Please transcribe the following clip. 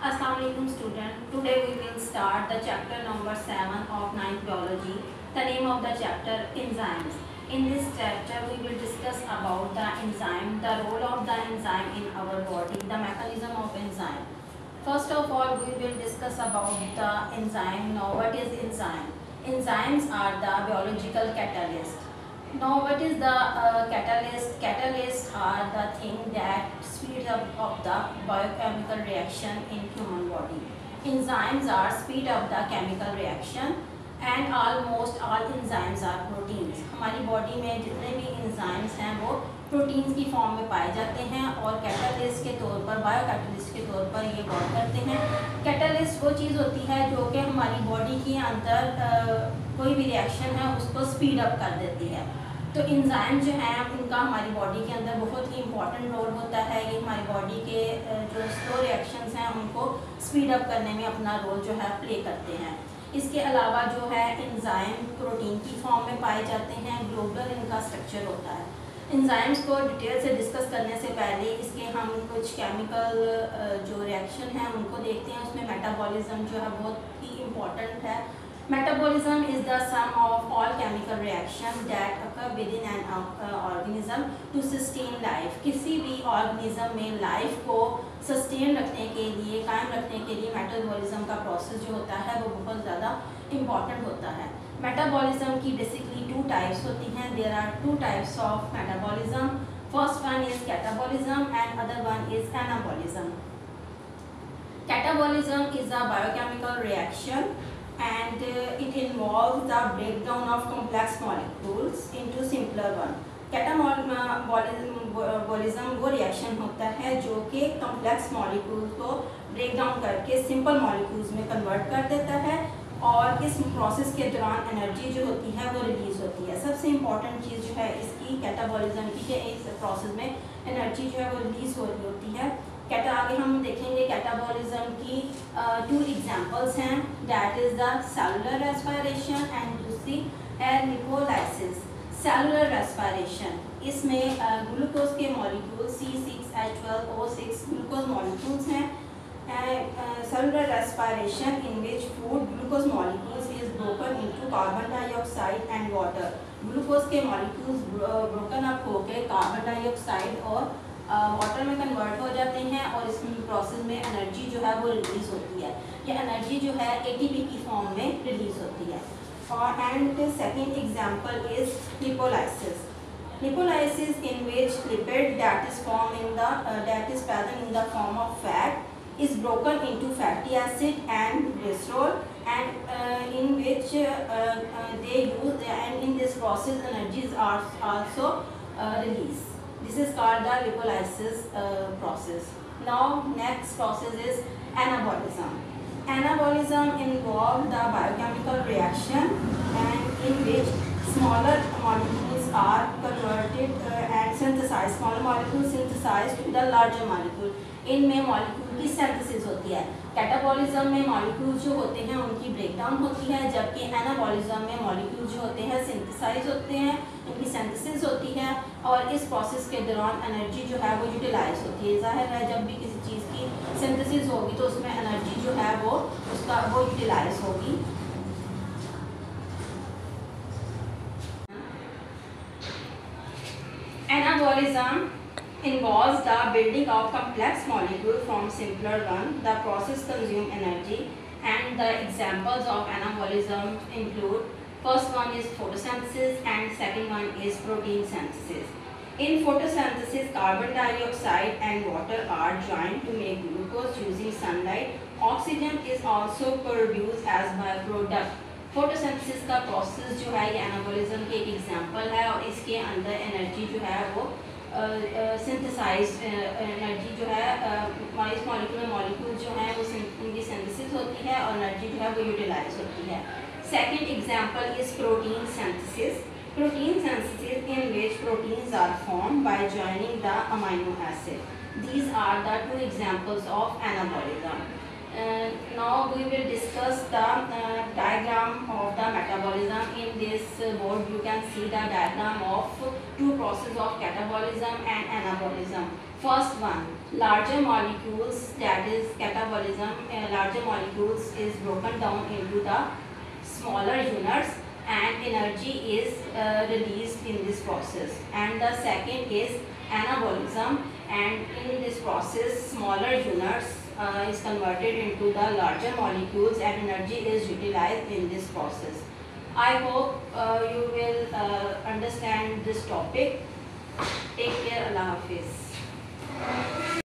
Assalamualaikum student. Today we will start the chapter number 7 of 9th biology. The name of the chapter enzymes. In this chapter we will discuss about the enzyme, the role of the enzyme in our body, the mechanism of enzyme. First of all we will discuss about the enzyme. Now what is enzyme? Enzymes are the biological catalyst. Now what is the catalyst? Catalysts are the thing that speeds up of the biochemical reaction in human body. Enzymes are speed up the chemical reaction and almost all enzymes are proteins. हमारी body में जितने भी enzymes हैं वो proteins की form में पाए जाते हैं और कैटालिस्ट के तौर पर बायोकैटालिस्ट के तौर पर ये वर्क करते हैं। कैटालिस्ट वो चीज़ होती है जो कि हमारी बॉडी के अंदर कोई भी रिएक्शन है उसको स्पीड अप कर देती है। तो एंजाइम जो हैं उनका हमारी बॉडी के अंदर बहुत ही इंपॉर्टेंट रोल होता है। ये हमारी बॉडी के जो स्लो रिएक्शंस हैं उनको स्पीड अप करने में अपना रोल जो है प्ले करते हैं। इसके अलावा जो है एंजाइम प्रोटीन की फॉर्म में पाए जाते हैं। ग्लोबुलर इनका स्ट्रक्चर होता है। एंजाइम्स को डिटेल से डिस्कस करने से पहले इसके हम कुछ केमिकल जो रिएक्शन हैं उनको देखते हैं। उसमें मेटाबॉलिज्म जो है बहुत ही इम्पॉर्टेंट है। Metabolism is the sum of all chemical reactions that occur within an organism to sustain life. किसी भी organism में life को sustain रखने के लिए, कायम रखने के लिए metabolism का process जो होता है वो बहुत ज़्यादा important होता है। Metabolism की basically two types होती हैं. There are two types of metabolism. First one is catabolism and other one is anabolism. Catabolism is a biochemical reaction and it involves the breakdown of complex molecules into simpler one. Catabolism वो reaction होता है जो कि complex molecule को break down करके simple molecules में convert कर देता है और इस प्रोसेस के दौरान एनर्जी जो होती है वो रिलीज होती है। सबसे इम्पॉर्टेंट चीज़ जो है इसकी कैटाबॉलिज्म की कि इस प्रोसेस में एनर्जी जो है वो रिलीज हो रही होती है। आगे हम देखेंगे कैटाबॉलिज्म की टू एग्जांपल्स हैं, that is the cellular respiration and दूसरी है लिपोलाइसिस। सेलुलर रेस्पिरेशन इसमें ग्लूकोज के मॉलिक्यूल C6H12O6 ग्लूकोज मॉलिक्यूल्स हैं। Cellular respiration in which food glucose molecules is broken into carbon dioxide and water. Glucose के molecules broken up होकर carbon dioxide और water में convert हो जाते हैं और इस प्रोसेस में एनर्जी जो है वो रिलीज़ होती है। ये एनर्जी जो है ATP की फॉर्म में रिलीज़ होती है। और and second example is lipolysis. Lipolysis in which lipid that is present in the form of fat is broken into fatty acid and glycerol and in which they use and in this process energies are also released. This is called the lipolysis process. Now next process is anabolism. Anabolism involves the biochemical reaction and in which smaller molecules are converted and synthesized. Smaller molecules synthesized to the larger molecule. इनमें molecule की synthesis होती है। Catabolism में molecule जो होते हैं उनकी breakdown होती है, जबकि एनाबॉलिज्म में मॉलिक्यूल जो होते हैं सिंथेसाइज होते हैं, इनकी सिंथेसिस होती है और इस प्रोसेस के दौरान एनर्जी जो है वो यूटिलाइज होती है। जाहिर है जब भी किसी चीज़ की सिंथेसिस होगी तो उसमें एनर्जी जो है वो यूटिलाइज होगी। Anabolism involves the building of complex molecule from simpler one. The process consume energy and the examples of anabolism include first one is photosynthesis and second one is protein synthesis. In photosynthesis, carbon dioxide and water are joined to make glucose using sunlight. Oxygen is also produced as byproduct. Photosynthesis का process जो है ये anabolism की एक example है और इसके अंदर एनर्जी जो है वो सिंथेसाइज एनर्जी जो है इस मॉलिक्यूल में मॉलिक्यूल जो हैं वो उनकी सिंथेसिस होती है और एनर्जी जो है वो यूटिलाइज होती है। Second example is protein synthesis. Protein synthesis in which proteins are form by joining the amino acid. These are the two examples of anabolism. Now we will discuss the diagram of the metabolism. In this board you can see the diagram of two processes of catabolism and anabolism. First one, larger molecules, that is catabolism. Larger molecules is broken down into the smaller units and energy is released in this process. And the second is anabolism, and in this process smaller units is converted into the larger molecules and energy is utilized in this process. I hope you will understand this topic. Take care. Allah Hafiz.